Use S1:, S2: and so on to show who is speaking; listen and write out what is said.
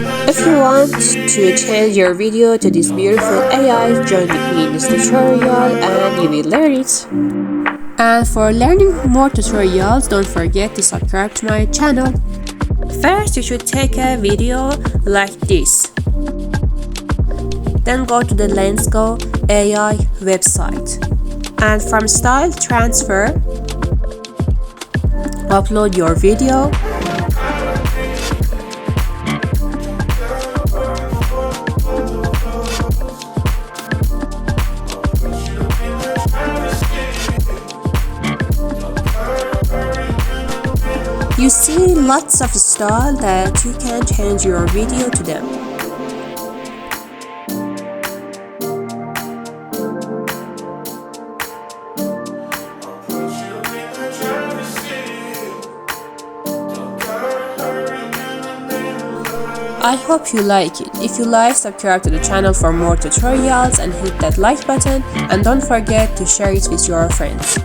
S1: If you want to change your video to this beautiful AI, join me in this tutorial and you will learn it. And for learning more tutorials, don't forget to subscribe to my channel. First, you should take a video like this. Then go to the LensGo Ai website. And from Style Transfer, upload your video. You see lots of style that you can change your video to them. I hope you like it. If you like, subscribe to the channel for more tutorials and hit that like button, and don't forget to share it with your friends.